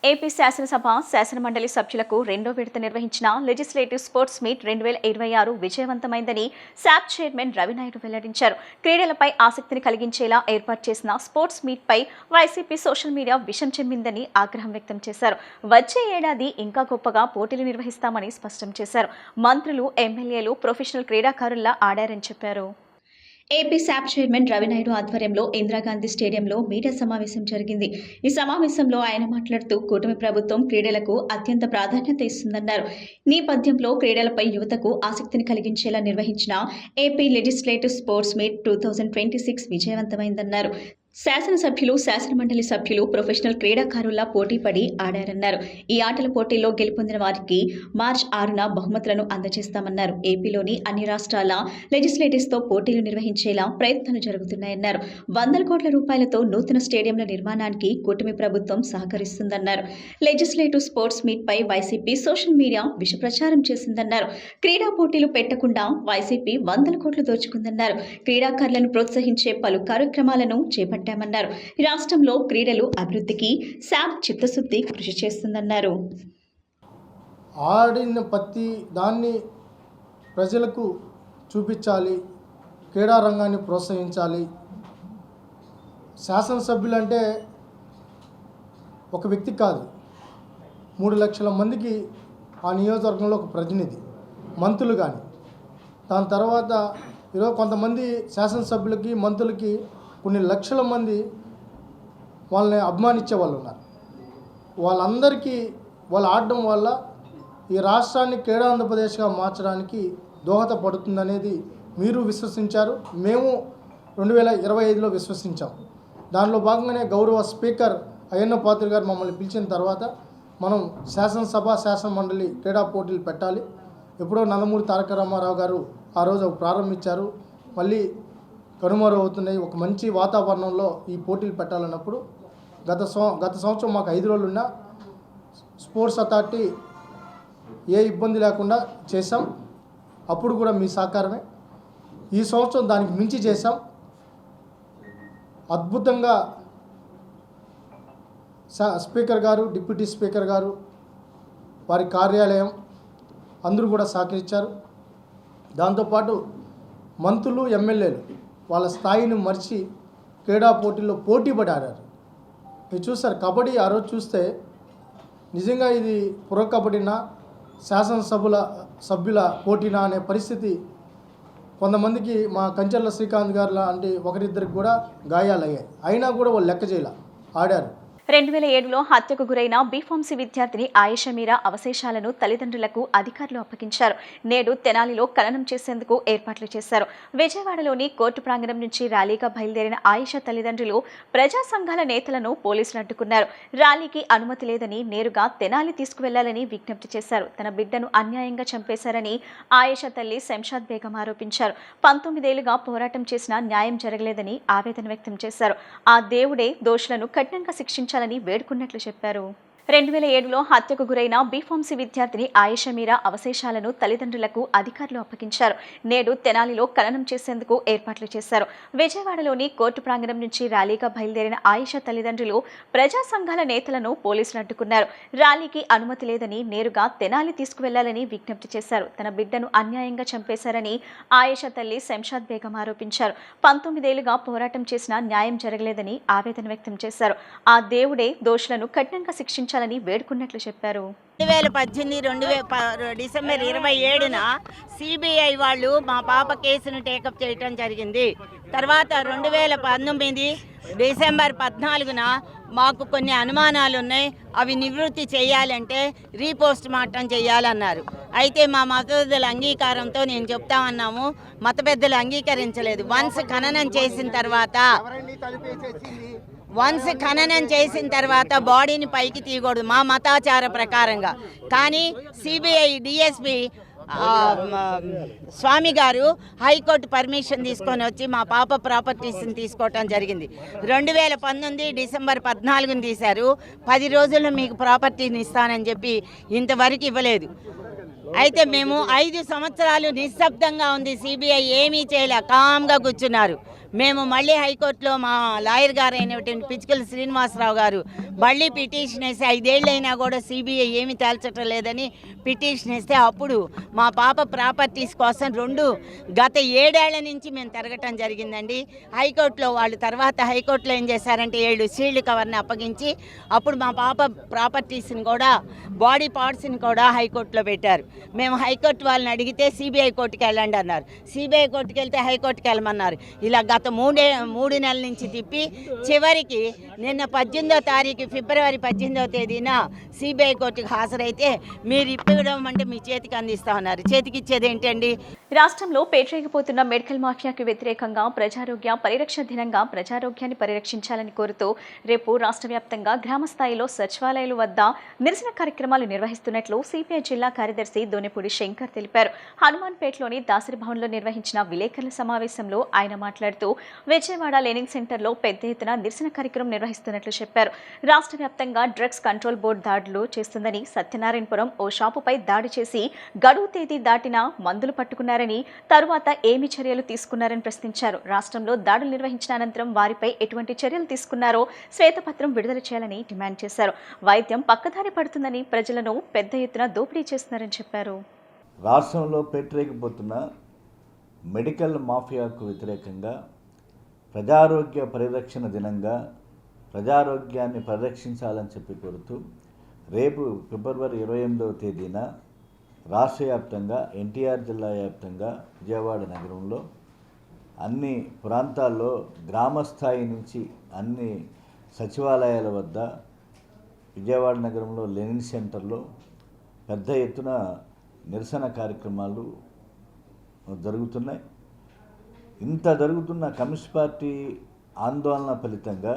AP శాసనసభ శాసనమండలి సభ్యులకు రెండో విడత నిర్వహించిన లెజిస్లేటివ్ స్పోర్ట్స్ మీట్ 2026 విజయవంతమైందని శాప్ చైర్మన్ రవినాయుడు వెల్లడించారు. క్రీడలపై ఆసక్తిని కలిగించేలా ఏర్పాటు చేసిన స్పోర్ట్స్ మీట్ పై వైసీపీ సోషల్ మీడియా విషం చెమ్మిందని ఆగ్రహం వ్యక్తం చేశారు. వచ్చే ఏడాది ఇంకా గొప్పగా పోటీలు నిర్వహిస్తామని స్పష్టం చేశారు. మంత్రులు, ఎమ్మెల్యేలు ప్రొఫెషనల్ క్రీడాకారుల్లా ఆడారని చెప్పారు. ఏపీ శాప్ చైర్మన్ రవినాయుడు ఆధ్వర్యంలో ఇందిరాగాంధీ స్టేడియంలో మీడియా సమావేశం జరిగింది. ఈ సమావేశంలో ఆయన మాట్లాడుతూ కూటమి ప్రభుత్వం క్రీడలకు అత్యంత ప్రాధాన్యత ఇస్తుందన్నారు. నేపథ్యంలో క్రీడలపై యువతకు ఆసక్తిని కలిగించేలా నిర్వహించిన ఏపీ లెజిస్లేటివ్ స్పోర్ట్స్ మీట్ 2026 విజయవంతమైందన్నారు. శాసనసభ్యులు, శాసనమండలి సభ్యులు ప్రొఫెషనల్ క్రీడాకారుల్లా పోటీపడి ఆడారన్నారు. ఈ ఆటల పోటీల్లో గెలుపొందిన వారికి మార్చి 6న బహుమతులను అందజేస్తామన్నారు. ఏపీలోని అన్ని రాష్ట్రాల లెజిస్లేటివ్స్తో పోటీలు నిర్వహించేలా ప్రయత్నాలు జరుగుతున్నాయన్నారు. 100 కోట్ల రూపాయలతో నూతన స్టేడియంల నిర్మాణానికి కూటమి ప్రభుత్వం సహకరిస్తుందన్నారు. లెజిస్లేటివ్ స్పోర్ట్స్ మీట్ పై వైసీపీ సోషల్ మీడియా విష ప్రచారం చేసిందన్నారు. క్రీడా పోటీలు పెట్టకుండా వైసీపీ 100 కోట్లు దోచుకుందన్నారు. క్రీడాకారులను ప్రోత్సహించే పలు కార్యక్రమాలను చేపట్టారు. రాష్ట్రంలో క్రీడలు అభివృద్ధికి శాప్ చిత్తశుద్ధి కృషి చేస్తుందన్నారు. ఆడిన ప్రతి దాన్ని ప్రజలకు చూపించాలి, క్రీడా రంగాన్ని ప్రోత్సహించాలి. శాసనసభ్యులు అంటే ఒక వ్యక్తి కాదు, 3 లక్షల మందికి ఆ నియోజకవర్గంలో ఒక ప్రతినిధి, మంత్రులు కానీ. దాని తర్వాత ఈరోజు కొంతమంది శాసనసభ్యులకి, మంత్రులకి కొన్ని లక్షల మంది వాళ్ళని అభిమానించే వాళ్ళు ఉన్నారు. వాళ్ళందరికీ వాళ్ళు ఆడడం వల్ల ఈ రాష్ట్రాన్ని క్రీడా ఆంధ్రప్రదేశ్గా మార్చడానికి దోహదపడుతుందనేది మీరు విశ్వసించారు, మేము 2025లో విశ్వసించాం. దానిలో భాగంగానే గౌరవ స్పీకర్ అయ్యన్న పాత్రుడు గారు మమ్మల్ని పిలిచిన తర్వాత మనం శాసనసభ, శాసనమండలి క్రీడా పోటీలు పెట్టాలి. ఎప్పుడో నందమూరి తారక రామారావు గారు ఆ రోజు ప్రారంభించారు, మళ్ళీ కనుమరుగవుతున్నాయి. ఒక మంచి వాతావరణంలో ఈ పోటీలు పెట్టాలన్నప్పుడు గత సంవత్సరం మాకు 5 రోజులున్న స్పోర్ట్స్ అథారిటీ ఏ ఇబ్బంది లేకుండా చేశాం. అప్పుడు కూడా మీ సహకారమే. ఈ సంవత్సరం దానికి మించి చేశాం. అద్భుతంగా స్పీకర్ గారు, డిప్యూటీ స్పీకర్ గారు, వారి కార్యాలయం అందరూ కూడా సహకరించారు. దాంతోపాటు మంత్రులు, ఎమ్మెల్యేలు వాళ్ళ స్థాయిని మర్చి క్రీడా పోటీల్లో పోటీపడి ఆడారు. మీరు చూస్తారు, కబడ్డీ ఆ రోజు చూస్తే నిజంగా ఇది ప్రో కబడ్డీనా, సభ్యుల పోటీనా అనే పరిస్థితి. కొంతమందికి మా కంచెర్ల శ్రీకాంత్ గారు లాంటి ఒకరిద్దరికి కూడా గాయాలయ్యాయి. అయినా కూడా వాళ్ళు లెక్క చేయాల ఆడారు. 2007లో హత్యకు గురైన బీఫార్మసీ విద్యార్థిని ఆయేషా మీరా అవశేషాలను తల్లిదండ్రులకు అధికారులు అప్పగించారు. నేడు తెనాలిలో ఖననం చేసేందుకు ఏర్పాట్లు చేశారు. విజయవాడలోని కోర్టు ప్రాంగణం నుంచి ర్యాలీగా బయలుదేరిన ఆయేషా తల్లిదండ్రులు ప్రజా సంఘాల నేతలను పోలీసులు అడ్డుకున్నారు. ర్యాలీకి అనుమతి లేదని నేరుగా తెనాలి తీసుకువెళ్లాలని విజ్ఞప్తి చేశారు. తన బిడ్డను అన్యాయంగా చంపేశారని ఆయేషా తల్లి శంషాద్ బేగం ఆరోపించారు. 19 ఏళ్లుగా పోరాటం చేసినా న్యాయం జరగలేదని ఆవేదన వ్యక్తం చేశారు. ఆ దేవుడే దోషులను కఠినంగా శిక్షించాలని వేడుకున్నట్లు చెప్పారు. 2007లో హత్యకు గురైన బీఫార్మసీ విద్యార్థిని ఆయేషా మీరా అవశేషాలను తల్లిదండ్రులకు అధికారులు అప్పగించారు. నేడు తెనాలిలో ఖననం చేసేందుకు ఏర్పాట్లు చేశారు. విజయవాడలోని కోర్టు ప్రాంగణం నుంచి ర్యాలీగా బయలుదేరిన ఆయేషా తల్లిదండ్రులు ప్రజా సంఘాల నేతలను పోలీసులు అడ్డుకున్నారు. ర్యాలీకి అనుమతి లేదని నేరుగా తెనాలి తీసుకువెళ్లాలని విజ్ఞప్తి చేశారు. తన బిడ్డను అన్యాయంగా చంపేశారని ఆయేషా తల్లి శంషాద్ బేగం ఆరోపించారు. 19 ఏళ్లుగా పోరాటం చేసినా న్యాయం జరగలేదని ఆవేదన వ్యక్తం చేశారు. ఆ దేవుడే దోషులను కఠినంగా శిక్షించాలని వేడుకున్నట్లు చెప్పారు. 2018 డిసెంబర్ 27న సిబిఐ వాళ్ళు మా పాప కేసును టేకప్ చేయటం జరిగింది. తర్వాత 2019 డిసెంబర్ 14న మాకు కొన్ని అనుమానాలు ఉన్నాయి, అవి నివృత్తి చేయాలంటే రీపోస్ట్ మార్టం చేయాలన్నారు. అయితే మా మత పెద్దల అంగీకారంతో నేను చెప్తా ఉన్నాము, మత పెద్దలు అంగీకరించలేదు. వన్స్ ఖననం చేసిన తర్వాత బాడీని పైకి తీయకూడదు మా మతాచార ప్రకారంగా. కానీ సిబిఐ డిఎస్పి స్వామి గారు హైకోర్టు పర్మిషన్ తీసుకొని వచ్చి మా పాప ప్రాపర్టీస్ని తీసుకోవటం జరిగింది. 2019 డిసెంబర్ 14ని తీశారు. 10 రోజుల్లో మీకు ప్రాపర్టీని ఇస్తానని చెప్పి ఇంతవరకు ఇవ్వలేదు. అయితే మేము 5 సంవత్సరాలు నిశ్శబ్దంగా ఉంది, సిబిఐ ఏమీ చేయలే, కామ్గా కూర్చున్నారు. మేము మళ్ళీ హైకోర్టులో మా లాయర్ గారు అయినటువంటి పిచ్చుకల శ్రీనివాసరావు గారు మళ్ళీ పిటిషన్ వేసి 5 ఏళ్ళైనా కూడా సిబిఐ ఏమి తేల్చటం లేదని పిటిషన్ వేస్తే అప్పుడు మా పాప ప్రాపర్టీస్ కోసం గత 7 ఏళ్ల నుంచి మేము తిరగటం జరిగిందండి. హైకోర్టులో వాళ్ళు తర్వాత హైకోర్టులో ఏం చేశారంటే 7 సీల్డ్ కవర్ని అప్పగించి అప్పుడు మా పాప ప్రాపర్టీస్ని కూడా బాడీ పార్ట్స్ని కూడా హైకోర్టులో పెట్టారు. మేము హైకోర్టు వాళ్ళని అడిగితే సిబిఐ కోర్టుకి వెళ్ళండి అన్నారు. సిబిఐ కోర్టుకి వెళ్తే హైకోర్టుకి వెళ్ళమన్నారు. ఇలా గత 3 నెలల నుంచి తిప్పి చివరికి నిన్న 18వ తారీఖు ఫిబ్రవరి 18వ తేదీన సిబిఐ కోర్టుకు హాజరైతే మీరు ఇప్పివ్వడం అంటే మీ చేతికి అందిస్తా ఉన్నారు. చేతికి ఇచ్చేది ఏంటండి? రాష్ట్రంలో పేటరేగిపోతున్న మెడికల్ మాఫియాకు వ్యతిరేకంగా ప్రజారోగ్య పరిరక్షణ దినంగా ప్రజారోగ్యాన్ని పరిరక్షించాలని కోరుతూ రేపు రాష్ట్ర వ్యాప్తంగా గ్రామ స్థాయిలో సచివాలయాల వద్ద నిరసన కార్యక్రమాలు నిర్వహిస్తున్నట్లు సిపిఐ జిల్లా కార్యదర్శి దోనెపూడి శంకర్ తెలిపారు. హనుమాన్పేటలోని దాసరి భవన్లో నిర్వహించిన విలేకరుల సమావేశంలో ఆయన మాట్లాడుతూ విజయవాడ లెర్నింగ్ సెంటర్లో పెద్ద ఎత్తున నిరసన కార్యక్రమం నిర్వహిస్తున్నట్లు చెప్పారు. రాష్ట్ర వ్యాప్తంగా డ్రగ్స్ కంట్రోల్ బోర్డు దాడులు చేస్తుందని, సత్యనారాయణపురం ఓ షాపుపై దాడి చేసి గడువు తేదీ దాటిన మందులు పట్టుకున్నారని, తరువాత ఏమి చర్యలు తీసుకున్నారని ప్రశ్నించారు. రాష్ట్రంలో దాడులు నిర్వహించిన అనంతరం వారిపై ఎటువంటి చర్యలు తీసుకున్నారో శ్వేతపత్రం విడుదల చేయాలని డిమాండ్ చేశారు. వైద్యం పక్కదారి పడుతుందని, ప్రజలను పెద్ద ఎత్తున దోపిడీ చేస్తున్నారని చెప్పారు. రాష్ట్రంలో పెట్టరేగిపోతున్న మెడికల్ మాఫియాకు వ్యతిరేకంగా ప్రజారోగ్య పరిరక్షణ దినంగా ప్రజారోగ్యాన్ని పరిరక్షించాలని చెప్పి కోరుతూ రేపు ఫిబ్రవరి 28వ తేదీన రాష్ట్ర వ్యాప్తంగా ఎన్టీఆర్ జిల్లా వ్యాప్తంగా విజయవాడ నగరంలో అన్ని ప్రాంతాల్లో గ్రామస్థాయి నుంచి అన్ని సచివాలయాల వద్ద విజయవాడ నగరంలో లెనిన్ సెంటర్లో పెద్ద ఎత్తున నిరసన కార్యక్రమాలు జరుగుతున్నాయి. ఇంత జరుగుతున్న కమ్యూనిస్ట్ పార్టీ ఆందోళన ఫలితంగా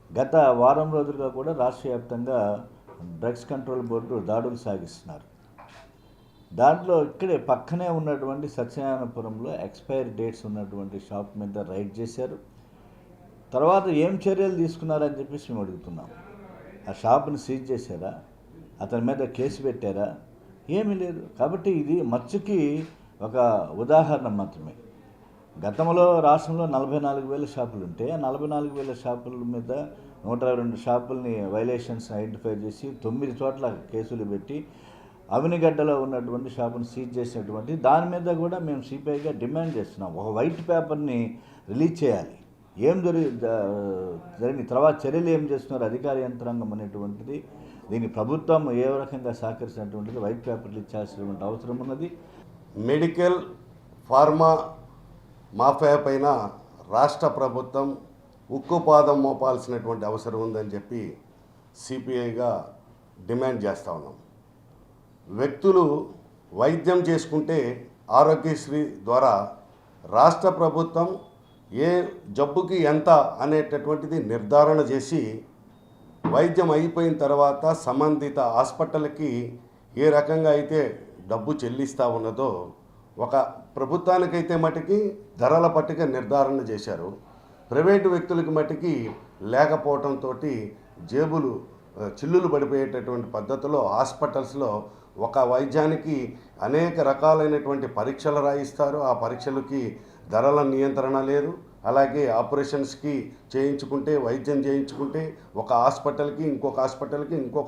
గత వారం రోజులుగా కూడా రాష్ట్ర వ్యాప్తంగా డ్రగ్స్ కంట్రోల్ బోర్డు దాడులు సాగిస్తున్నారు. దాంట్లో ఇక్కడే పక్కనే ఉన్నటువంటి సత్యనారాయణపురంలో ఎక్స్పైరీ డేట్స్ ఉన్నటువంటి షాప్ మీద రైడ్ చేశారు. తర్వాత ఏం చర్యలు తీసుకున్నారని చెప్పేసి మేము అడుగుతున్నాం. ఆ షాప్ని సీజ్ చేశారా? అతని మీద కేసు పెట్టారా? ఏమీ లేదు. కాబట్టి ఇది మచ్చుకి ఒక ఉదాహరణ మాత్రమే. గతంలో రాష్ట్రంలో 44,000 షాపులు ఉంటే 44,000 షాపుల మీద 122 షాపుల్ని వైలేషన్స్ ఐడెంటిఫై చేసి 9 చోట్ల కేసులు పెట్టి అవినిగడ్డలో ఉన్నటువంటి షాపును సీజ్ చేసినటువంటి దాని మీద కూడా మేము సిపిఐగా డిమాండ్ చేస్తున్నాం. ఒక వైట్ పేపర్ని రిలీజ్ చేయాలి. ఏం జరిగిన తర్వాత చర్యలు ఏం చేస్తున్నారు అధికార యంత్రాంగం అనేటువంటిది, దీని ప్రభుత్వం ఏ రకంగా సహకరిస్తున్నటువంటిది వైట్ పేపర్లు ఇచ్చాల్సినటువంటి అవసరం ఉన్నది. మెడికల్ ఫార్మా మాఫియా పైన రాష్ట్ర ప్రభుత్వం ఉక్కుపాదం మోపాల్సినటువంటి అవసరం ఉందని చెప్పి సిపిఐగా డిమాండ్ చేస్తూ ఉన్నాం. వ్యక్తులు వైద్యం చేసుకుంటే ఆరోగ్యశ్రీ ద్వారా రాష్ట్ర ప్రభుత్వం ఏ జబ్బుకి ఎంత అనేటటువంటిది నిర్ధారణ చేసి వైద్యం అయిపోయిన తర్వాత సంబంధిత హాస్పిటల్కి ఏ రకంగా అయితే డబ్బు చెల్లిస్తూ ఉన్నదో, ఒక ప్రభుత్వానికైతే మటుకి ధరల పట్టిక నిర్ధారణ చేశారు. ప్రైవేటు వ్యక్తులకి మటుకి లేకపోవడంతో జేబులు చిల్లులు పడిపోయేటటువంటి పద్ధతిలో హాస్పిటల్స్లో ఒక వైద్యానికి అనేక రకాలైనటువంటి పరీక్షలు రాయిస్తారు. ఆ పరీక్షలకి ధరల నియంత్రణ లేదు. అలాగే ఆపరేషన్స్కి చేయించుకుంటే, వైద్యం చేయించుకుంటే ఒక హాస్పిటల్కి ఇంకొక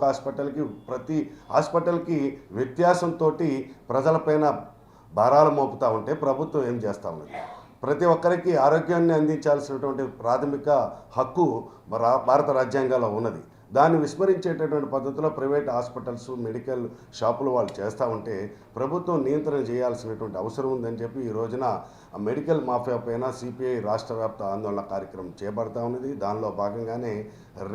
హాస్పిటల్కి ప్రతి హాస్పిటల్కి వ్యత్యాసంతో ప్రజలపైన భారాలు మోపుతూ ఉంటే ప్రభుత్వం ఏం చేస్తూ ఉన్నది? ప్రతి ఒక్కరికి ఆరోగ్యాన్ని అందించాల్సినటువంటి ప్రాథమిక హక్కు భారత రాజ్యాంగంలో ఉన్నది. దాన్ని విస్మరించేటటువంటి పద్ధతిలో ప్రైవేట్ హాస్పిటల్స్, మెడికల్ షాపులు వాళ్ళు చేస్తూ ఉంటే ప్రభుత్వం నియంత్రణ చేయాల్సినటువంటి అవసరం ఉందని చెప్పి ఈ రోజున మెడికల్ మాఫియా పైన సిపిఐ రాష్ట్ర వ్యాప్త ఆందోళన కార్యక్రమం చేపడతా ఉన్నది. దానిలో భాగంగానే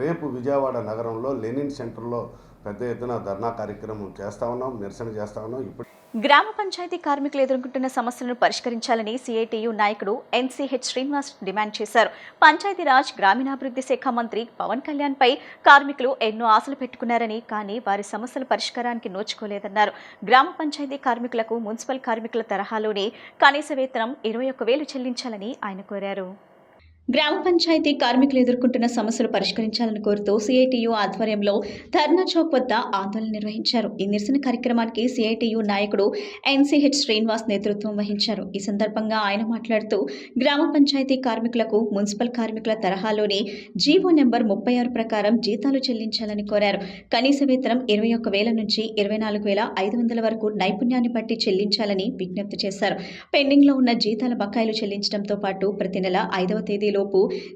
రేపు విజయవాడ నగరంలో లెనిన్ సెంటర్లో పెద్ద ఎత్తున ధర్నా కార్యక్రమం చేస్తూ ఉన్నాం, నిరసన చేస్తూ ఉన్నాం. ఇప్పుడు గ్రామ పంచాయతీ కార్మికులు ఎదుర్కొంటున్న సమస్యలను పరిష్కరించాలని సిఐటియు నాయకుడు ఎన్సీహెచ్ శ్రీనివాస్ డిమాండ్ చేశారు. పంచాయతీరాజ్ గ్రామీణాభివృద్ధి శాఖ మంత్రి పవన్ కళ్యాణ్ పై కార్మికులు ఎన్నో ఆశలు పెట్టుకున్నారని, కానీ వారి సమస్యల పరిష్కారానికి నోచుకోలేదన్నారు. గ్రామ పంచాయతీ కార్మికులకు మున్సిపల్ కార్మికుల తరహాలోనే కనీస వేతనం 21,000 చెల్లించాలని ఆయన కోరారు. గ్రామ పంచాయతీ కార్మికులు ఎదుర్కొంటున్న సమస్యలు పరిష్కరించాలని కోరుతూ సిఐటియు ఆధ్వర్యంలో ధర్నా చౌక్ వద్ద ఆందోళన నిర్వహించారు. ఈ నిరసన కార్యక్రమానికి సిఐటియు నాయకుడు ఎన్సిహెచ్ శ్రీనివాస్ నేతృత్వం వహించారు. ఈ సందర్భంగా ఆయన మాట్లాడుతూ గ్రామ పంచాయతీ కార్మికులకు మున్సిపల్ కార్మికుల తరహాలోనే జీవో నెంబర్ 36 ప్రకారం జీతాలు చెల్లించాలని కోరారు. కనీస వేతనం 21,000 నుంచి 24,500 వరకు నైపుణ్యాన్ని బట్టి చెల్లించాలని విజ్ఞప్తి చేశారు. పెండింగ్లో ఉన్న జీతాల బకాయిలు చెల్లించడంతో పాటు ప్రతి నెల 5వ తేదీలోపు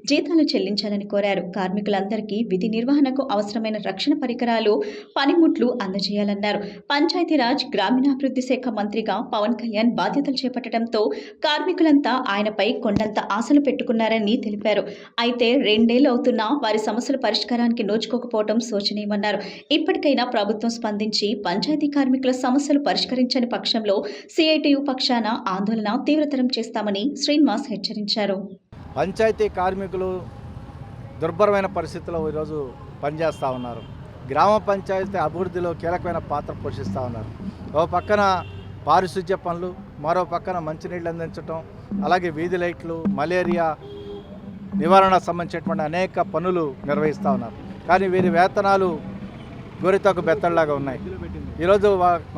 జీతాలు చెల్లించాలని కోరారు. కార్మికులందరికీ విధి నిర్వహణకు అవసరమైన రక్షణ పరికరాలు, పనిముట్లు అందజేయాలన్నారు. పంచాయతీరాజ్ గ్రామీణాభివృద్ధి శాఖ మంత్రిగా పవన్ కళ్యాణ్ బాధ్యతలు చేపట్టడంతో కార్మికులంతా ఆయనపై కొండంత ఆశలు పెట్టుకున్నారని తెలిపారు. అయితే 2 ఏళ్లు అవుతున్నా వారి సమస్యల పరిష్కారానికి నోచుకోకపోవడం శోచనీయమన్నారు. ఇప్పటికైనా ప్రభుత్వం స్పందించి పంచాయతీ కార్మికుల సమస్యలు పరిష్కరించని పక్షంలో సిఐటియు పక్షాన ఆందోళన తీవ్రతరం చేస్తామని శ్రీనివాస్ హెచ్చరించారు. పంచాయతీ కార్మికులు దుర్భరమైన పరిస్థితుల్లో ఈరోజు పనిచేస్తూ ఉన్నారు. గ్రామ పంచాయతీ అభివృద్ధిలో కీలకమైన పాత్ర పోషిస్తూ ఉన్నారు. ఓ పక్కన పారిశుధ్య పనులు, మరో పక్కన మంచినీళ్ళు అందించడం, అలాగే వీధి లైట్లు, మలేరియా నివారణ సంబంధించినటువంటి అనేక పనులు నిర్వహిస్తూ ఉన్నారు. కానీ వీరి వేతనాలు గోరితోక బెత్తల్లాగా ఉన్నాయి. ఈరోజు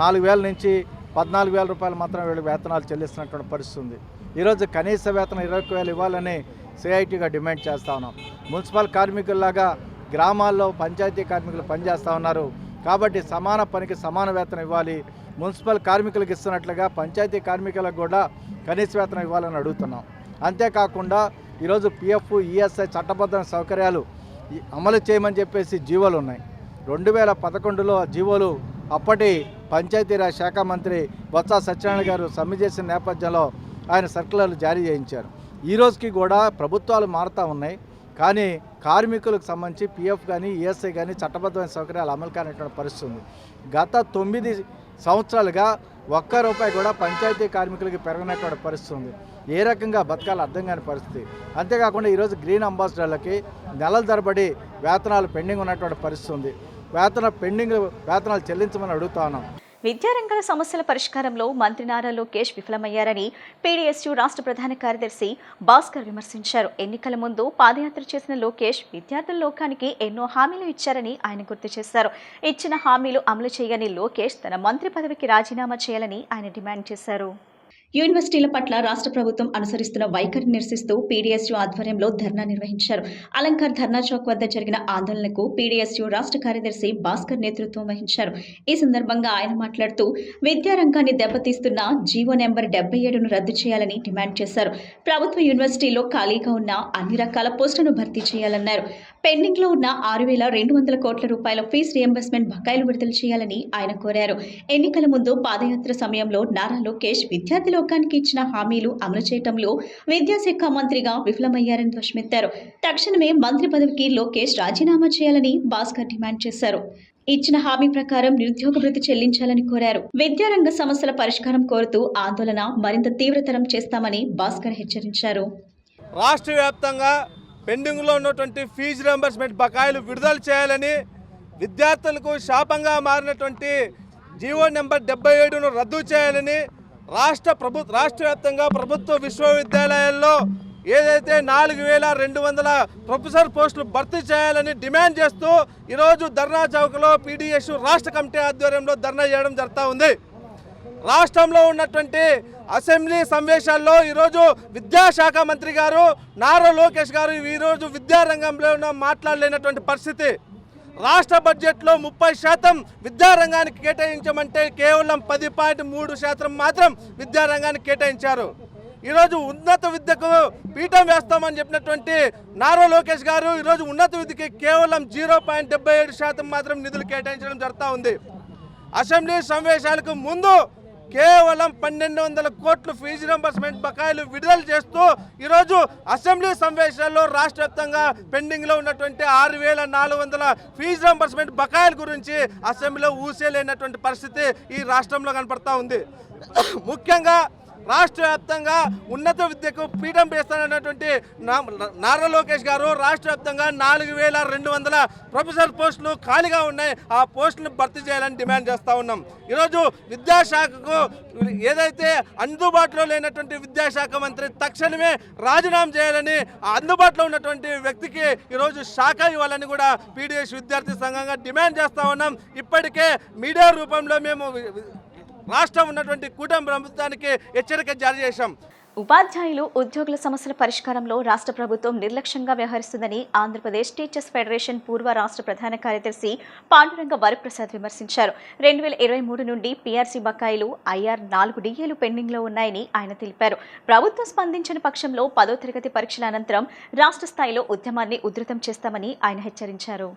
4,000 నుంచి 14,000 రూపాయలు మాత్రం వీళ్ళకి వేతనాలు చెల్లిస్తున్నటువంటి పరిస్థితి ఉంది. ఈరోజు కనీస వేతనం 21,000 ఇవ్వాలని సిఐటిగా డిమాండ్ చేస్తూ ఉన్నాం. మున్సిపల్ కార్మికుల్లాగా గ్రామాల్లో పంచాయతీ కార్మికులు పనిచేస్తూ ఉన్నారు కాబట్టి సమాన పనికి సమాన వేతనం ఇవ్వాలి. మున్సిపల్ కార్మికులకు ఇస్తున్నట్లుగా పంచాయతీ కార్మికులకు కూడా కనీస వేతనం ఇవ్వాలని అడుగుతున్నాం. అంతేకాకుండా ఈరోజు పిఎఫ్, ఈఎస్ఐ చట్టబద్ధ సౌకర్యాలు అమలు చేయమని చెప్పేసి జీవోలు ఉన్నాయి. 2011లో జీవోలు అప్పటి పంచాయతీరాజ్ శాఖ మంత్రి బొత్స సత్యనారాయణ గారు సమ్మె చేసిన నేపథ్యంలో ఆయన సర్కులర్లు జారీ చేయించారు. ఈ రోజుకి కూడా ప్రభుత్వాలు మారుతూ ఉన్నాయి కానీ కార్మికులకు సంబంధించి పిఎఫ్ కానీ, ఈఎస్ఐ కానీ చట్టబద్ధమైన సౌకర్యాలు అమలు కానిటువంటి పరిస్థితి ఉంది. గత 9 సంవత్సరాలుగా ₹1 కూడా పంచాయతీ కార్మికులకి పెరగనటువంటి పరిస్థితి ఉంది. ఏ రకంగా బతకాలో అర్థం కాని పరిస్థితి. అంతేకాకుండా ఈరోజు గ్రీన్ అంబాసిడర్లకి నెలల తరబడి వేతనాలు పెండింగ్ ఉన్నటువంటి పరిస్థితి ఉంది. వేతనాలు చెల్లించమని అడుగుతా ఉన్నాం. విద్యారంగాల సమస్యల పరిష్కారంలో మంత్రి నారా లోకేష్ విఫలమయ్యారని పీడీఎస్యూ రాష్ట్ర ప్రధాన కార్యదర్శి భాస్కర్ విమర్శించారు. ఎన్నికల ముందు పాదయాత్ర చేసిన లోకేష్ విద్యార్థుల లోకానికి ఎన్నో హామీలు ఇచ్చారని ఆయన గుర్తు చేశారు. ఇచ్చిన హామీలు అమలు చేయని లోకేష్ తన మంత్రి పదవికి రాజీనామా చేయాలని ఆయన డిమాండ్ చేశారు. యూనివర్సిటీల పట్ల రాష్ట్ర ప్రభుత్వం అనుసరిస్తున్న వైఖరిని నిరసిస్తూ పీడీఎస్యూ ఆధ్వర్యంలో ధర్నా నిర్వహించారు. అలంకార్ ధర్నా చౌక్ వద్ద జరిగిన ఆందోళనకు పీడీఎస్యూ రాష్ట్ర కార్యదర్శి భాస్కర్ నేతృత్వం వహించారు. ఈ సందర్భంగా ఆయన మాట్లాడుతూ విద్యారంగాన్ని దెబ్బతీస్తున్న జీవో నెంబర్ 77ను రద్దు చేయాలని డిమాండ్ చేశారు. ప్రభుత్వ యూనివర్సిటీలో ఖాళీగా ఉన్న అన్ని రకాల పోస్టులను భర్తీ చేయాలన్నారు. పెండింగ్ లో ఉన్న 6,200 కోట్ల రూపాయల ఫీజు రియంబర్స్మెంట్ బకాయిలు విడుదల చేయాలని ఆయన కోరారు. ఎన్నికల ముందు పాదయాత్ర సమయంలో నారా లోకేష్ విద్యార్థి లోకానికి ఇచ్చిన హామీలు అమలు చేయడంలో విద్యాశాఖ మంత్రిగా విఫలమయ్యారని ధ్వజమెత్తారు. తక్షణమే మంత్రి పదవికి లోకేష్ రాజీనామా చేయాలని భాస్కర్ డిమాండ్ చేశారు. ఇచ్చిన హామీ ప్రకారం నిరుద్యోగ భృతి చెల్లించాలని కోరారు. విద్యారంగ సమస్యల పరిష్కారం కోరుతూ ఆందోళన మరింత తీవ్రతరం చేస్తామని భాస్కర్ హెచ్చరించారు. రాష్ట్ర వ్యాప్తంగా పెండింగ్లో ఉన్నటువంటి ఫీజు రియంబర్స్మెంట్ బకాయిలు విడుదల చేయాలని, విద్యార్థులకు శాపంగా మారినటువంటి జీవో నెంబర్ 77ను రద్దు చేయాలని, రాష్ట్ర వ్యాప్తంగా ప్రభుత్వ విశ్వవిద్యాలయాల్లో ఏదైతే 4,200 ప్రొఫెసర్ పోస్టులు భర్తీ చేయాలని డిమాండ్ చేస్తూ ఈరోజు ధర్నా చౌక్లో పీడీఎస్ రాష్ట్ర కమిటీ ఆధ్వర్యంలో ధర్నా చేయడం జరుగుతూ ఉంది. రాష్ట్రంలో ఉన్నటువంటి అసెంబ్లీ సమావేశాల్లో ఈరోజు విద్యాశాఖ మంత్రి గారు నారా లోకేష్ గారు ఈరోజు విద్యారంగంలో మాట్లాడలేనటువంటి పరిస్థితి. రాష్ట్ర బడ్జెట్లో 30% విద్యారంగానికి కేటాయించమంటే కేవలం 10.3% మాత్రం విద్యారంగానికి కేటాయించారు. ఈరోజు ఉన్నత విద్యకు పీఠం వేస్తామని చెప్పినటువంటి నారా లోకేష్ గారు ఈరోజు ఉన్నత విద్యకి కేవలం 0.77% మాత్రం నిధులు కేటాయించడం జరుగుతూ ఉంది. అసెంబ్లీ సమావేశాలకు ముందు కేవలం 1,200 కోట్ల ఫీజు రియంబర్స్మెంట్ బకాయిలు విడుదల చేస్తూ ఈరోజు అసెంబ్లీ సమావేశాల్లో రాష్ట్ర వ్యాప్తంగా పెండింగ్లో ఉన్నటువంటి 6,400 ఫీజు రియంబర్స్మెంట్ బకాయిల గురించి అసెంబ్లీలో ఊసేలేనటువంటి పరిస్థితి ఈ రాష్ట్రంలో కనపడతా ఉంది. ముఖ్యంగా రాష్ట్ర వ్యాప్తంగా ఉన్నత విద్యకు పీఠం వేస్తానన్నటువంటి నారా లోకేష్ గారు రాష్ట్ర వ్యాప్తంగా 4200 ప్రొఫెసర్ పోస్టులు ఖాళీగా ఉన్నాయి. ఆ పోస్టులను భర్తీ చేయాలని డిమాండ్ చేస్తూ ఉన్నాం. ఈరోజు విద్యాశాఖకు ఏదైతే అందుబాటులో లేనటువంటి విద్యాశాఖ మంత్రి తక్షణమే రాజీనామా చేయాలని, అందుబాటులో ఉన్నటువంటి వ్యక్తికి ఈరోజు శాఖ ఇవ్వాలని కూడా పీడీఎస్ విద్యార్థి సంఘంగా డిమాండ్ చేస్తూ ఉన్నాం. ఇప్పటికే మీడియా రూపంలో మేము రాష్ట్రం ఉన్నటువంటి కూటమి ప్రభుత్వానికి హెచ్చరిక జారీ చేశాం. ఉపాధ్యాయులు ఉద్యోగుల సమస్యల పరిష్కారంలో రాష్ట్ర ప్రభుత్వం నిర్లక్ష్యంగా వ్యవహరిస్తుందని ఆంధ్రప్రదేశ్ టీచర్స్ ఫెడరేషన్ పూర్వ రాష్ట్ర ప్రధాన కార్యదర్శి పాండురంగ వరప్రసాద్ విమర్శించారు. 2023 నుండి పీఆర్సీ బకాయిలు ఐఆర్ 4 డిఏలు పెండింగ్లో ఉన్నాయని ఆయన తెలిపారు. ప్రభుత్వం స్పందించిన పక్షంలో 10వ తరగతి పరీక్షల అనంతరం రాష్ట్ర స్థాయిలో ఉద్యమాన్ని ఉధృతం చేస్తామని ఆయన హెచ్చరించారు.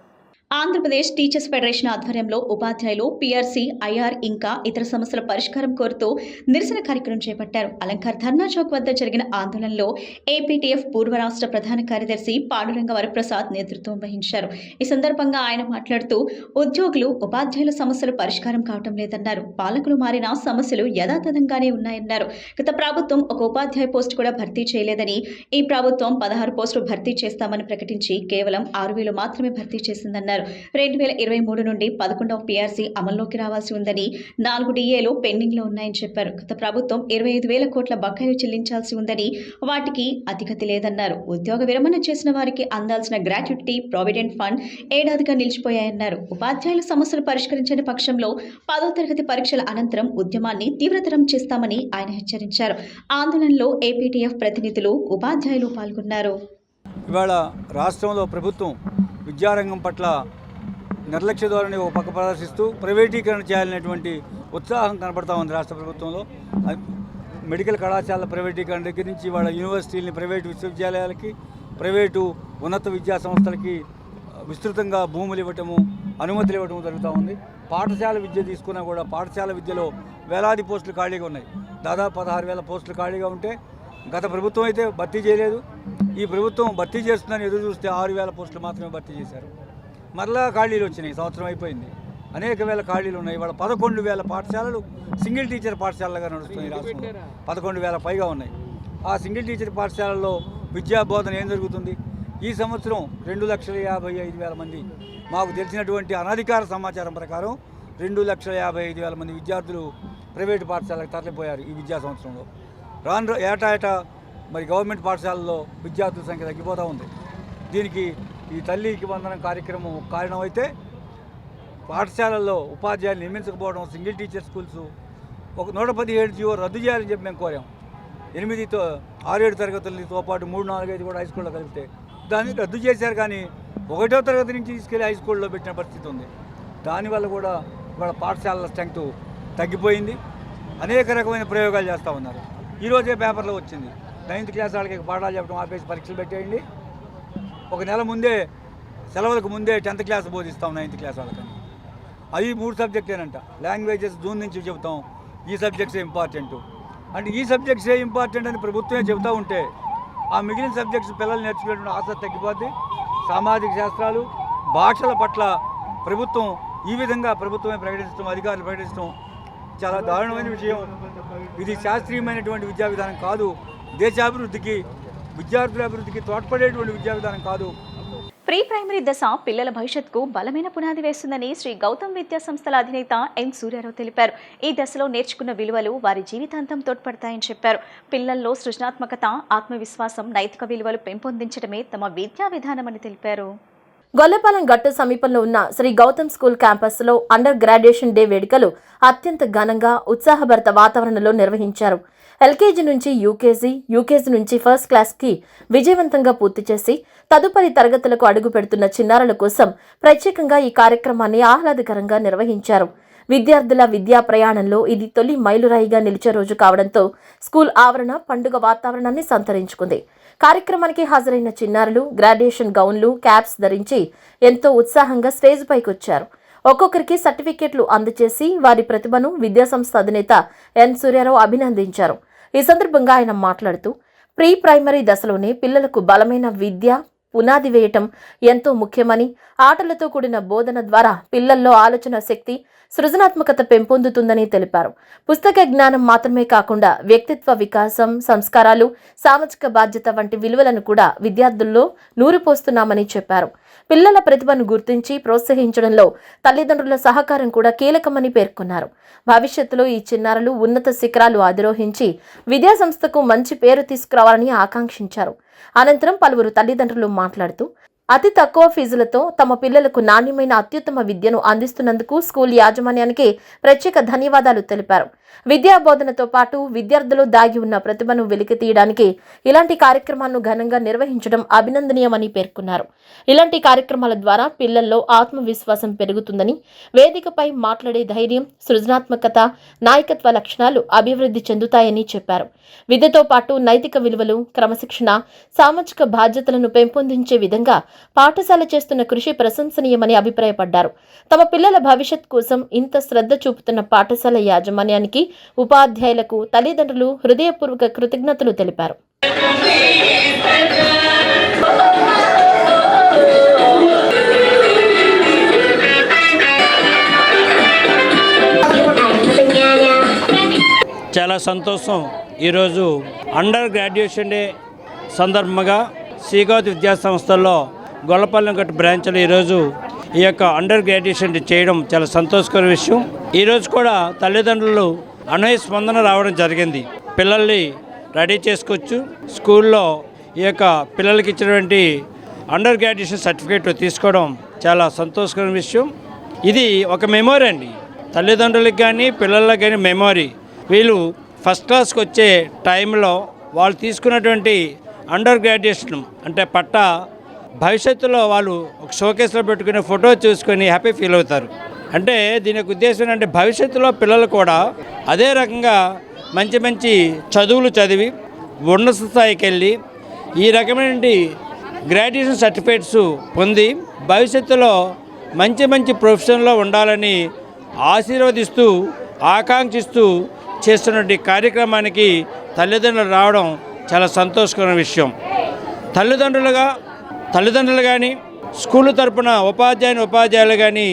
ఆంధ్రప్రదేశ్ టీచర్స్ ఫెడరేషన్ ఆధ్వర్యంలో ఉపాధ్యాయులు పీఆర్సీ, ఐఆర్ ఇంకా ఇతర సమస్యల పరిష్కారం కోరుతూ నిరసన కార్యక్రమం చేపట్టారు. అలంకార్ ధర్నా చౌక్ వద్ద జరిగిన ఆందోళనలో ఏపీటీఎఫ్ పూర్వ రాష్ట్ర ప్రధాన కార్యదర్శి పాండురంగ వరప్రసాద్ నేతృత్వం వహించారు. ఈ సందర్భంగా ఆయన మాట్లాడుతూ ఉద్యోగులు, ఉపాధ్యాయుల సమస్యలు పరిష్కారం కావటం లేదన్నారు. పాలకులు మారినా సమస్యలు యథాతథంగానే ఉన్నాయన్నారు. గత ప్రభుత్వం ఒక ఉపాధ్యాయ పోస్టు కూడా భర్తీ చేయలేదని, ఈ ప్రభుత్వం 16 పోస్టులు భర్తీ చేస్తామని ప్రకటించి కేవలం 6000 మాత్రమే భర్తీ చేసిందన్నారు. 2023 నుండి 11వ పీఆర్సీ అమల్లోకి రావాల్సి ఉందని, 4 డిఏలు పెండింగ్ లో ఉన్నాయని చెప్పారు. గత ప్రభుత్వం 25,000 కోట్ల బకాయిలు చెల్లించాల్సి ఉందని, వాటికి అతిగతి లేదన్నారు. ఉద్యోగ విరమణ చేసిన వారికి అందాల్సిన గ్రాట్యుటీ, ప్రావిడెంట్ ఫండ్ ఏడాదిగా నిలిచిపోయాయన్నారు. ఉపాధ్యాయుల సమస్యలు పరిష్కరించని పక్షంలో 10వ తరగతి పరీక్షల అనంతరం ఉద్యమాన్ని తీవ్రతరం చేస్తామని ఆయన హెచ్చరించారు. ఆందోళనలో ఏపీటీఎఫ్ ప్రతినిధులు, ఉపాధ్యాయులు పాల్గొన్నారు. ఇవాళ రాష్ట్రంలో ప్రభుత్వం విద్యారంగం పట్ల నిర్లక్ష్య ధోరణి ఒక పక్క ప్రదర్శిస్తూ ప్రైవేటీకరణ చేయాలనేటువంటి ఉత్సాహం కనబడతా ఉంది రాష్ట్ర ప్రభుత్వంలో. మెడికల్ కళాశాలల ప్రైవేటీకరణ దగ్గర నుంచి ఇవాళ యూనివర్సిటీలని ప్రైవేటు విశ్వవిద్యాలయాలకి, ప్రైవేటు ఉన్నత విద్యా సంస్థలకి విస్తృతంగా భూములు ఇవ్వటము, అనుమతులు ఇవ్వటము జరుగుతూ ఉంది. పాఠశాల విద్య తీసుకున్నా కూడా పాఠశాల విద్యలో వేలాది పోస్టులు ఖాళీగా ఉన్నాయి. దాదాపు 16,000 పోస్టులు ఖాళీగా ఉంటే గత ప్రభుత్వం అయితే భర్తీ చేయలేదు. ఈ ప్రభుత్వం భర్తీ చేస్తుందని ఎదురు చూస్తే 6,000 పోస్టులు మాత్రమే భర్తీ చేశారు. మరలా ఖాళీలు వచ్చినాయి. సంవత్సరం అయిపోయింది. అనేక వేల ఖాళీలు ఉన్నాయి. ఇవాళ 11,000 పాఠశాలలు సింగిల్ టీచర్ పాఠశాలలుగా నడుస్తున్నాయి. రాష్ట్రంలో 11,000 పైగా ఉన్నాయి. ఆ సింగిల్ టీచర్ పాఠశాలల్లో విద్యా బోధన ఏం జరుగుతుంది? ఈ సంవత్సరం 2,55,000 మంది, మాకు తెలిసినటువంటి అనధికార సమాచారం ప్రకారం 2,55,000 మంది విద్యార్థులు ప్రైవేటు పాఠశాలకు తరలిపోయారు ఈ విద్యా సంవత్సరంలో. రాను ఏటా మరి గవర్నమెంట్ పాఠశాలల్లో విద్యార్థుల సంఖ్య తగ్గిపోతూ ఉంది. దీనికి ఈ తల్లికి వందనం కార్యక్రమం కారణం అయితే, పాఠశాలల్లో ఉపాధ్యాయులు నిర్మించకపోవడం, సింగిల్ టీచర్ స్కూల్స్ ఒక 117 జీవో రద్దు చేయాలని చెప్పి మేము కోరాం. 6-7 తరగతులతో పాటు 3-4-5 కూడా హై స్కూల్లో కలిపితే దాన్ని రద్దు చేశారు. కానీ 1వ తరగతి నుంచి తీసుకెళ్ళి హై స్కూల్లో పెట్టిన పరిస్థితి ఉంది. దానివల్ల కూడా ఇవాళ పాఠశాలల స్ట్రెంగ్త్ తగ్గిపోయింది. అనేక రకమైన ప్రయోగాలు చేస్తూ ఉన్నారు. ఈరోజే పేపర్లో వచ్చింది, 9th క్లాస్ వాళ్ళకి పాఠాలు చెప్పడం ఆపేసి పరీక్షలు పెట్టేయండి. ఒక నెల ముందే, సెలవులకు ముందే 10th క్లాస్ బోధిస్తాం 9th క్లాస్ వాళ్ళకని. అవి 3 సబ్జెక్టేనంట. లాంగ్వేజెస్ జూన్ నుంచి చెబుతాం, ఈ సబ్జెక్ట్సే ఇంపార్టెంట్ అంటే ఈ సబ్జెక్ట్సే ఇంపార్టెంట్ అని ప్రభుత్వమే చెబుతూ ఉంటే, ఆ మిగిలిన సబ్జెక్ట్స్ పిల్లలు నేర్చుకునేటువంటి ఆసక్తి తగ్గిపోద్ది. సామాజిక శాస్త్రాలు, భాషల పట్ల ప్రభుత్వం ఈ విధంగా ప్రభుత్వమే ప్రకటించడం, అధికారులు ప్రకటించడం చాలా దారుణమైన విషయం. ఇది శాస్త్రీయమైనటువంటి విద్యా విధానం కాదు. దేశాభివృద్ధికి, విద్యార్థుల అభివృద్ధికి తోడ్పడేటువంటి విద్యా విధానం కాదు. ప్రీ ప్రైమరీ దశ పిల్లల భవిష్యత్తుకు బలమైన పునాది వేస్తుందని శ్రీ గౌతమ్ విద్యా సంస్థల అధినేత ఎన్ సూర్యారావు తెలిపారు. ఈ దశలో నేర్చుకున్న విలువలు వారి జీవితాంతం తోడ్పడతాయని చెప్పారు. పిల్లల్లో సృజనాత్మకత, ఆత్మవిశ్వాసం, నైతిక విలువలు పెంపొందించడమే తమ విద్యా విధానమని తెలిపారు. గొల్లపాలెం గట్టు సమీపంలో ఉన్న శ్రీ గౌతమ్ స్కూల్ క్యాంపస్లో అండర్ గ్రాడ్యుయేషన్ డే వేడుకలు అత్యంత ఘనంగా, ఉత్సాహభరిత వాతావరణంలో నిర్వహించారు. ఎల్కేజీ నుంచి యూకేజీ నుంచి ఫస్ట్ క్లాస్కి విజయవంతంగా పూర్తి చేసి తదుపరి తరగతులకు అడుగు పెడుతున్న చిన్నారుల కోసం ప్రత్యేకంగా ఈ కార్యక్రమాన్ని ఆహ్లాదకరంగా నిర్వహించారు. విద్యార్థుల విద్యా ప్రయాణంలో ఇది తొలి మైలురాయిగా నిలిచే రోజు కావడంతో స్కూల్ ఆవరణ పండుగ వాతావరణాన్ని సంతరించుకుంది. కార్యక్రమానికి హాజరైన చిన్నారులు గ్రాడ్యుయేషన్ గౌన్లు, క్యాప్స్ ధరించి ఎంతో ఉత్సాహంగా స్టేజ్ పైకి వచ్చారు. ఒక్కొక్కరికి సర్టిఫికెట్లు అందజేసి వారి ప్రతిభను విద్యాసంస్థ అధినేత ఎన్ సూర్యారావు అభినందించారు. ఈ సందర్భంగా ఆయన మాట్లాడుతూ, ప్రీ ప్రైమరీ దశలోనే పిల్లలకు బలమైన విద్య, పునాది వేయటం ఎంతో ముఖ్యమని, ఆటలతో కూడిన బోధన ద్వారా పిల్లల్లో ఆలోచన శక్తి, సృజనాత్మకత పెంపొందుతుందని తెలిపారు. పుస్తక జ్ఞానం మాత్రమే కాకుండా వ్యక్తిత్వ వికాసం, సంస్కారాలు, సామాజిక బాధ్యత వంటి విలువలను కూడా విద్యార్థుల్లో నూరిపోస్తున్నామని చెప్పారు. పిల్లల ప్రతిభను గుర్తించి ప్రోత్సహించడంలో తల్లిదండ్రుల సహకారం కూడా కీలకమని పేర్కొన్నారు. భవిష్యత్తులో ఈ చిన్నారులు ఉన్నత శిఖరాలు అధిరోహించి విద్యాసంస్థకు మంచి పేరు తీసుకురావాలని ఆకాంక్షించారు. అనంతరం పలువురు తల్లిదండ్రులు మాట్లాడుతూ అతి తక్కువ ఫీజులతో తమ పిల్లలకు నాణ్యమైన అత్యుత్తమ విద్యను అందిస్తున్నందుకు స్కూల్ యాజమాన్యానికి ప్రత్యేక ధన్యవాదాలు తెలిపారు. విద్యా బోధనతో పాటు విద్యార్థులు దాగి ఉన్న ప్రతిభను వెలికి తీయడానికి ఇలాంటి కార్యక్రమాలను ఘనంగా నిర్వహించడం అభినందనీయమని పేర్కొన్నారు. ఇలాంటి కార్యక్రమాల ద్వారా పిల్లల్లో ఆత్మవిశ్వాసం పెరుగుతుందని, వేదికపై మాట్లాడే ధైర్యం, సృజనాత్మకత, నాయకత్వ లక్షణాలు అభివృద్ధి చెందుతాయని చెప్పారు. విద్యతో పాటు నైతిక విలువలు, క్రమశిక్షణ, సామాజిక బాధ్యతలను పెంపొందించే విధంగా పాఠశాల చేస్తున్న కృషి ప్రశంసనీయమని అభిప్రాయపడ్డారు. తమ పిల్లల భవిష్యత్ కోసం ఇంత శ్రద్ధ చూపుతున్న పాఠశాల యాజమాన్యానికి, ఉపాధ్యాయులకు, తల్లిదండ్రులు హృదయపూర్వక కృతజ్ఞతలు తెలిపారు. చాలా సంతోషం. ఈరోజు అండర్ గ్రాడ్యుయేషన్ డే సందర్భంగా శ్రీగౌతమ్ విద్యా సంస్థల్లో గొల్లపాలెంగట్టు బ్రాంచ్లో ఈరోజు ఈ యొక్క అండర్ గ్రాడ్యుయేషన్ చేయడం చాలా సంతోషకర విషయం. ఈరోజు కూడా తల్లిదండ్రులు అనూహ్య స్పందన రావడం జరిగింది. పిల్లల్ని రెడీ చేసుకోవచ్చు. స్కూల్లో ఈ యొక్క పిల్లలకి ఇచ్చినటువంటి అండర్ గ్రాడ్యుయేషన్ సర్టిఫికేట్ తీసుకోవడం చాలా సంతోషకరమైన విషయం. ఇది ఒక మెమొరీ అండి, తల్లిదండ్రులకు కానీ పిల్లలకు కానీ మెమొరీ. వీళ్ళు ఫస్ట్ క్లాస్కి వచ్చే టైంలో వాళ్ళు తీసుకున్నటువంటి అండర్ గ్రాడ్యుయేషన్ అంటే పట్టా భవిష్యత్తులో వాళ్ళు ఒక షోకేస్లో పెట్టుకునే ఫోటో చూసుకొని హ్యాపీ ఫీల్ అవుతారు. అంటే దీని యొక్క ఉద్దేశం ఏంటంటే భవిష్యత్తులో పిల్లలు కూడా అదే రకంగా మంచి మంచి చదువులు చదివి ఉన్నత స్థాయికి వెళ్ళి ఈ రకమైన గ్రాడ్యుయేషన్ సర్టిఫికేట్స్ పొంది భవిష్యత్తులో మంచి మంచి ప్రొఫెషన్లో ఉండాలని ఆశీర్వదిస్తూ ఆకాంక్షిస్తూ చేస్తున్నటువంటి కార్యక్రమానికి తల్లిదండ్రులు రావడం చాలా సంతోషకరమైన విషయం. తల్లిదండ్రులు కానీ స్కూల్ తరపున ఉపాధ్యాయులు కానీ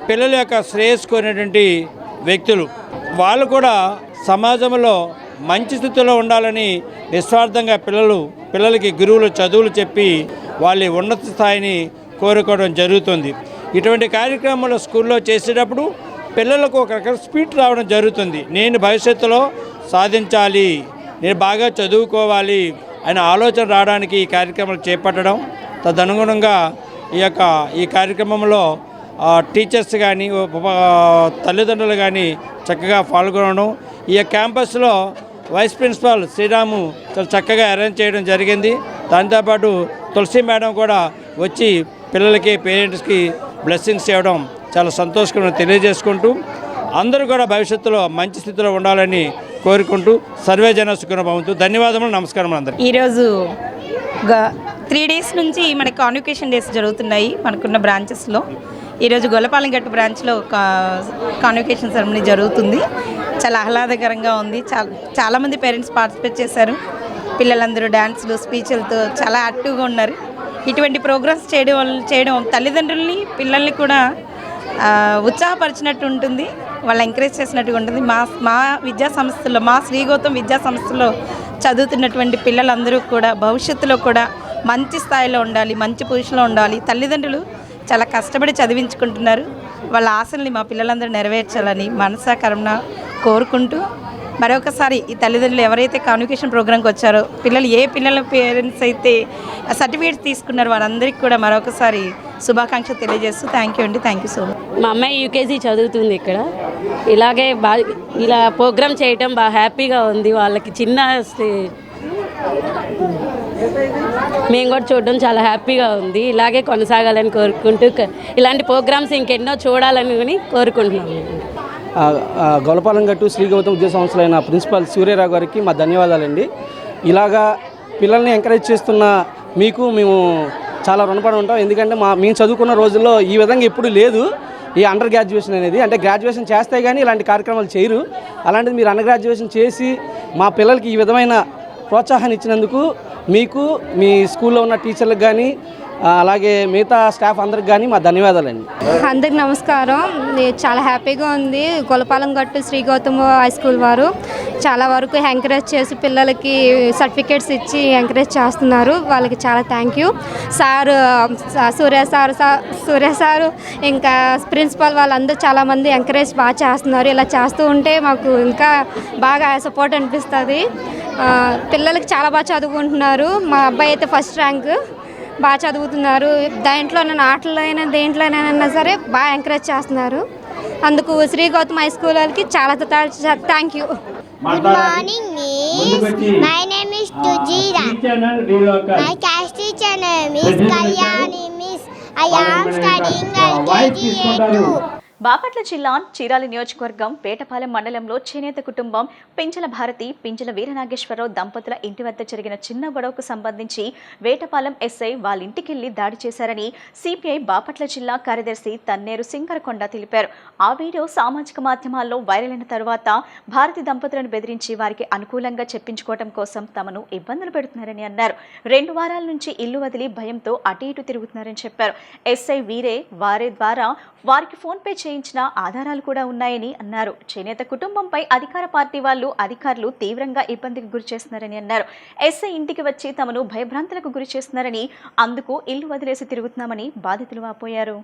పిల్లల యొక్క శ్రేయస్సు కోరినటువంటి వ్యక్తులు. వాళ్ళు కూడా సమాజంలో మంచి స్థితిలో ఉండాలని నిస్వార్థంగా పిల్లలకి గురువులు చదువులు చెప్పి వాళ్ళ ఉన్నత స్థాయిని కోరుకోవడం జరుగుతుంది. ఇటువంటి కార్యక్రమాలు స్కూల్లో చేసేటప్పుడు పిల్లలకు ఒక రకమైన స్పీడ్ రావడం జరుగుతుంది. నేను భవిష్యత్తులో సాధించాలి, నేను బాగా చదువుకోవాలి అనే ఆలోచన రావడానికి ఈ కార్యక్రమాలు చేపట్టడం, తదనుగుణంగా ఈ కార్యక్రమంలో టీచర్స్ కానీ తల్లిదండ్రులు కానీ చక్కగా పాల్గొనడం. ఈ క్యాంపస్లో వైస్ ప్రిన్సిపాల్ శ్రీరాము చాలా చక్కగా అరేంజ్ చేయడం జరిగింది. దాంతోపాటు తులసి మేడం కూడా వచ్చి పిల్లలకి పేరెంట్స్కి బ్లెస్సింగ్స్ చేయడం చాలా సంతోషకరంగా తెలియజేసుకుంటూ అందరూ కూడా భవిష్యత్తులో మంచి స్థితిలో ఉండాలని కోరుకుంటూ సర్వే జన సుఖినో భవంతు. ధన్యవాదములు, నమస్కారం అందరికీ. ఈరోజు 3 days నుంచి మనకి కాన్వకేషన్ డేస్ జరుగుతున్నాయి మనకున్న బ్రాంచెస్లో. ఈరోజు గొల్లపాలెంగట్టు బ్రాంచ్లో కాన్వకేషన్ సెరమనీ జరుగుతుంది. చాలా ఆహ్లాదకరంగా ఉంది. చాలామంది పేరెంట్స్ పార్టిసిపేట్ చేశారు. పిల్లలందరూ డ్యాన్స్లు, స్పీచ్లతో చాలా యాక్టివ్గా ఉన్నారు. ఇటువంటి ప్రోగ్రామ్స్ చేయడం తల్లిదండ్రుల్ని, పిల్లల్ని కూడా ఉత్సాహపరిచినట్టు ఉంటుంది, వాళ్ళని ఎంకరేజ్ చేసినట్టుగా ఉంటుంది. మా విద్యా సంస్థల్లో, మా శ్రీగౌతమ్ విద్యా సంస్థలో చదువుతున్నటువంటి పిల్లలందరూ కూడా భవిష్యత్తులో కూడా మంచి స్థాయిలో ఉండాలి, మంచి పొజిషన్లో ఉండాలి. తల్లిదండ్రులు చాలా కష్టపడి చదివించుకుంటున్నారు. వాళ్ళ ఆశల్ని మా పిల్లలందరూ నెరవేర్చాలని మనసాకరణ కోరుకుంటూ మరొకసారి ఈ తల్లిదండ్రులు ఎవరైతే కాన్వకేషన్ ప్రోగ్రామ్కి వచ్చారో ఏ పిల్లల పేరెంట్స్ అయితే సర్టిఫికేట్స్ తీసుకున్నారో వారందరికీ కూడా మరొకసారి శుభాకాంక్షలు తెలియజేస్తూ థ్యాంక్ యూ సో మచ్. మా అమ్మాయి యూకేజీ చదువుతుంది ఇక్కడ. ఇలాగే ఇలా ప్రోగ్రామ్ చేయటం బాగా హ్యాపీగా ఉంది. వాళ్ళకి మేము కూడా చూడడం చాలా హ్యాపీగా ఉంది. ఇలాగే కొనసాగాలని కోరుకుంటూ ఇలాంటి ప్రోగ్రామ్స్ ఇంకెన్నో చూడాలని కోరుకుంటున్నాము. గొల్లపాలెంగట్టు శ్రీగౌతమ్ విద్యా సంస్థలైన ప్రిన్సిపాల్ సూర్యరావు గారికి మా ధన్యవాదాలండి. ఇలాగా పిల్లల్ని ఎంకరేజ్ చేస్తున్న మీకు మేము చాలా రుణపడి ఉంటాం. ఎందుకంటే మేము చదువుకున్న రోజుల్లో ఈ విధంగా ఎప్పుడు లేదు ఈ అండర్ గ్రాడ్యుయేషన్ అనేది. అంటే గ్రాడ్యుయేషన్ చేస్తే కానీ ఇలాంటి కార్యక్రమాలు చేయరు. అలాంటిది మీరు అండర్ గ్రాడ్యుయేషన్ చేసి మా పిల్లలకి ఈ విధమైన ప్రోత్సాహాన్ని ఇచ్చినందుకు మీకు మీ స్కూల్లో ఉన్న టీచర్లకు కానీ అలాగే మిగతా స్టాఫ్ అందరికి కానీ మా ధన్యవాదాలండి. అందరికి నమస్కారం. చాలా హ్యాపీగా ఉంది. గొల్లపాలెం గట్టు శ్రీ గౌతమ్ హై స్కూల్ వారు చాలా వరకు ఎంకరేజ్ చేసి పిల్లలకి సర్టిఫికేట్స్ ఇచ్చి ఎంకరేజ్ చేస్తున్నారు. వాళ్ళకి చాలా థ్యాంక్ యూ. సూర్య సారు ఇంకా ప్రిన్సిపల్ వాళ్ళందరూ చాలామంది ఎంకరేజ్ బాగా చేస్తున్నారు. ఇలా చేస్తూ ఉంటే మాకు ఇంకా బాగా సపోర్ట్ అనిపిస్తుంది. పిల్లలకి చాలా బాగా చదువుకుంటున్నారు. మా అబ్బాయి అయితే ఫస్ట్ ర్యాంక్, బాగా చదువుతున్నారు. దాంట్లోనైనా ఆటలైనా దేంట్లోనైనా సరే బాగా ఎంకరేజ్ చేస్తున్నారు. అందుకు శ్రీ గౌతమ్ హై స్కూల్ వాళ్ళకి చాలా thank you. Good morning, Miss. My name is Tujira. My class teacher name is Kalyani, Miss. I am studying LKG A2. Bapatla జిల్లా చీరాల నియోజకవర్గం వేటపాలెం మండలంలో చేనేత కుటుంబం పింజల భారతి, పింజల వీరనాగేశ్వరరావు దంపతుల ఇంటి వద్ద జరిగిన చిన్న గొడవకు సంబంధించి వేటపాలెం ఎస్ఐ వాళ్ళ ఇంటికెళ్లి దాడి చేశారని సిపిఐ బాపట్ల జిల్లా కార్యదర్శి తన్నేరు సింగరకొండ తెలిపారు. ఆ వీడియో సామాజిక మాధ్యమాల్లో వైరల్ అయిన తర్వాత భారతి దంపతులను బెదిరించి వారికి అనుకూలంగా చెప్పించుకోవడం కోసం తమను ఇబ్బందులు పెడుతున్నారని అన్నారు. 2 వారాల నుంచి ఇల్లు వదిలి భయంతో అటు ఇటు తిరుగుతున్నారని చెప్పారు. ఎస్ఐ వీరే వారి ద్వారా వారికి ఫోన్ పే చేయించిన ఆధారాలు కూడా ఉన్నాయని అన్నారు. చేనేత కుటుంబంపై అధికార పార్టీ అధికారులు తీవ్రంగా ఇబ్బందికి గురి చేస్తున్నారని అన్నారు. ఎస్ఐ ఇంటికి వచ్చి తమను భయభ్రాంతులకు గురి చేస్తున్నారని, అందుకు ఇల్లు వదిలేసి తిరుగుతున్నామని బాధితులు వాపోయారు.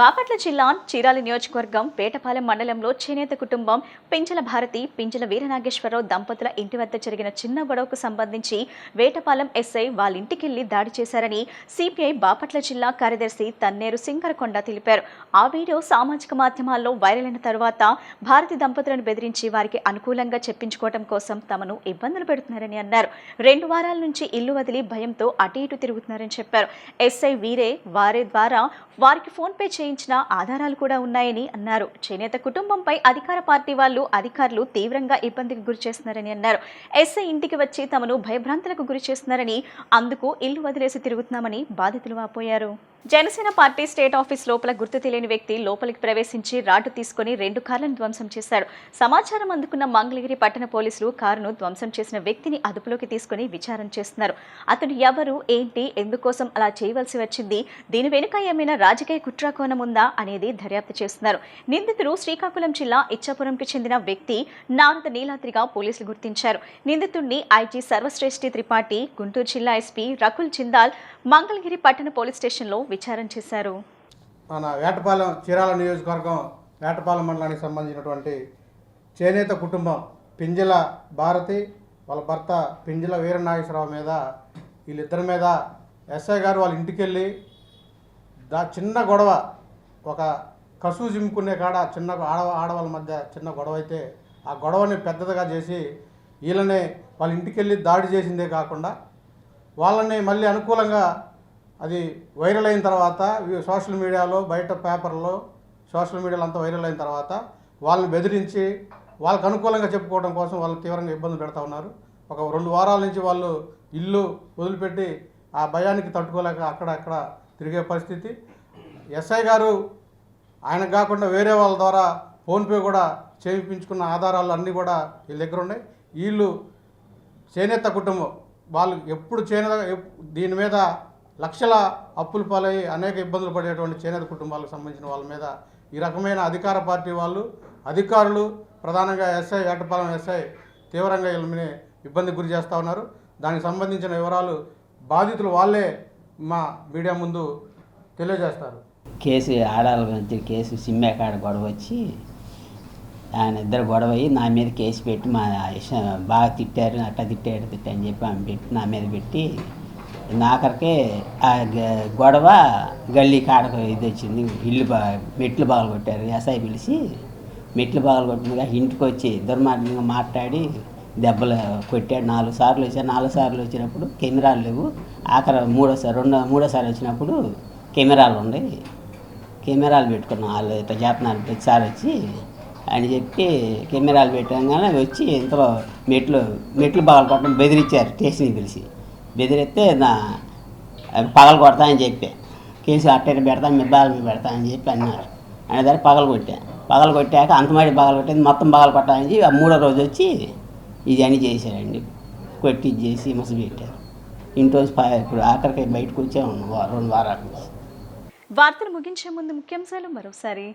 బాపట్ల జిల్లా చీరాల నియోజకవర్గం వేటపాలెం మండలంలో చేనేత కుటుంబం పింజల భారతి, పింజల వీరనాగేశ్వరరావు దంపతుల ఇంటి వద్ద జరిగిన చిన్న గొడవకు సంబంధించి వేటపాలెం ఎస్ఐ వాళ్ళ ఇంటికెళ్లి దాడి చేశారని సిపిఐ బాపట్ల జిల్లా కార్యదర్శి తన్నేరు సింగరకొండ తెలిపారు. ఆ వీడియో సామాజిక మాధ్యమాల్లో వైరల్ అయిన తర్వాత భారతి దంపతులను బెదిరించి వారికి అనుకూలంగా చెప్పించుకోవడం కోసం తమను ఇబ్బందులు పెడుతున్నారని అన్నారు. 2 వారాల నుంచి ఇల్లు వదిలి భయంతో అటు ఇటు తిరుగుతున్నారని చెప్పారు. ఎస్ఐ వీరే వారి ద్వారా వారికి ఫోన్ పే చేయించిన ఆధారాలు కూడా ఉన్నాయని అన్నారు. చేనేత కుటుంబంపై అధికార పార్టీ అధికారులు తీవ్రంగా ఇబ్బందికి గురి చేస్తున్నారని అన్నారు. ఎస్ఐ ఇంటికి వచ్చి తమను భయభ్రాంతులకు గురి చేస్తున్నారని, అందుకు ఇల్లు వదిలేసి తిరుగుతున్నామని బాధితులు వాపోయారు. జనసేన పార్టీ స్టేట్ ఆఫీస్ లోపల గుర్తు తెలియని వ్యక్తి లోపలికి ప్రవేశించి రాడ్డు తీసుకుని 2 కార్లను ధ్వంసం చేశాడు. సమాచారం అందుకున్న మంగళగిరి పట్టణ పోలీసులు కారును ధ్వంసం చేసిన వ్యక్తిని అదుపులోకి తీసుకుని విచారణ చేస్తున్నారు. అతడు ఎవరు, ఏంటి, ఎందుకోసం అలా చేయవలసి వచ్చింది, దీని వెనుక ఏమైనా రాజకీయ కుట్రాకోణం ఉందా అనేది దర్యాప్తు చేస్తున్నారు. నిందితుడు శ్రీకాకుళం జిల్లా ఇచ్చాపురంకి చెందిన వ్యక్తి నారద నీలాద్రిగా పోలీసులు గుర్తించారు. నిందితుడిని ఐజీ సర్వశ్రేష్ఠి త్రిపాఠి, గుంటూరు జిల్లా ఎస్పీ రకుల్ జిందాల్ మంగళగిరి పట్టణ పోలీస్ స్టేషన్లో విచారణ చేశారు. మన వేటపాలెం చీరాల నియోజకవర్గం వేటపాలెం మండలానికి సంబంధించినటువంటి చేనేత కుటుంబం పింజల భారతి, వాళ్ళ భర్త పింజల వీరనాగేశ్వరరావు మీద, వీళ్ళిద్దరి మీద ఎస్ఐ గారు వాళ్ళ ఇంటికి వెళ్ళి చిన్న గొడవ, ఒక కసు జిమ్ముకునే కాడ చిన్న ఆడవాళ్ళ మధ్య చిన్న గొడవ అయితే ఆ గొడవని పెద్దదిగా చేసి వీళ్ళని వాళ్ళ ఇంటికి వెళ్ళి దాడి చేసిందే కాకుండా వాళ్ళని మళ్ళీ అనుకూలంగా అది వైరల్ అయిన తర్వాత సోషల్ మీడియాలో, బయట పేపర్లో, సోషల్ మీడియాలో అంతా వైరల్ అయిన తర్వాత వాళ్ళని బెదిరించి వాళ్ళకు అనుకూలంగా చెప్పుకోవడం కోసం వాళ్ళు తీవ్రంగా ఇబ్బంది పెడతా ఉన్నారు. ఒక 2 వారాల నుంచి వాళ్ళు ఇల్లు వదిలిపెట్టి ఆ భయానికి తట్టుకోలేక అక్కడ తిరిగే పరిస్థితి. ఎస్ఐ గారు ఆయనకు కాకుండా వేరే వాళ్ళ ద్వారా ఫోన్పే కూడా చేయించుకున్న ఆధారాలు అన్నీ కూడా వీళ్ళ దగ్గర ఉన్నాయి. వీళ్ళు చేనేత కుటుంబం, వాళ్ళు ఎప్పుడు చేనేత దీని మీద లక్షల అప్పులు పాలై అనేక ఇబ్బందులు పడేటువంటి చేనేత కుటుంబాలకు సంబంధించిన వాళ్ళ మీద ఈ రకమైన అధికార పార్టీ అధికారులు ప్రధానంగా ఎస్ఐ వేటపాలెం ఎస్ఐ తీవ్రంగా వీళ్ళని ఇబ్బందికి గురి చేస్తూ ఉన్నారు. దానికి సంబంధించిన వివరాలు బాధితులు వాళ్ళే మా మీడియా ముందు తెలియజేస్తారు. కేసు ఆడాల గురించి కేసు సిమ్మే కాడ గొడవ వచ్చి ఆయన ఇద్దరు గొడవ అయ్యి నా మీద కేసు పెట్టి మా బాగా తిట్టారు, అట్లా తిట్టారు అని చెప్పి ఆమె పెట్టి నా మీద పెట్టి నాకరికే ఆ గొడవ గల్లీ కాడకు ఇది వచ్చింది. మెట్లు బాగా కొట్టారు. ఎస్ఐ పిలిచి మెట్లు బాగా కొట్టినగా ఇంటికి వచ్చి దుర్మార్గంగా మాట్లాడి దెబ్బలు కొట్టాడు. 4 సార్లు వచ్చారు. 4 సార్లు వచ్చినప్పుడు కెమెరాలు లేవు. ఆఖరి మూడోసారి వచ్చినప్పుడు కెమెరాలు ఉన్నాయి. కెమెరాలు పెట్టుకున్నాం. వాళ్ళు ఇట్లా చేస్తున్నారు ప్రతిసారి వచ్చి అని చెప్పి కెమెరాలు పెట్టగానే వచ్చి ఇంతలో మెట్లు పగలు కొట్టడం బెదిరించారు. స్టేషన్కి పిలిచి బెదిరిస్తే పగలు కొడతా అని చెప్పి కేసు అట్టేట పెడతా మీ పెడతా అని చెప్పి అన్నారు. అనేదాన్ని పగలు కొట్టాక అంతమాడి పగలు కొట్టేది మొత్తం పగలు కొట్టాలని చెప్పి 3వ రోజు వచ్చి ఇది అని చేశారండి. కొట్టి చేసి ముస పెట్టారు. ఇంట్లో ఇప్పుడు ఆఖరికి బయటకు వచ్చే ఉన్నాం 2 వారాల నుంచి. వార్తలు ముగించే ముందు ముఖ్యాంశాలు మరోసారి.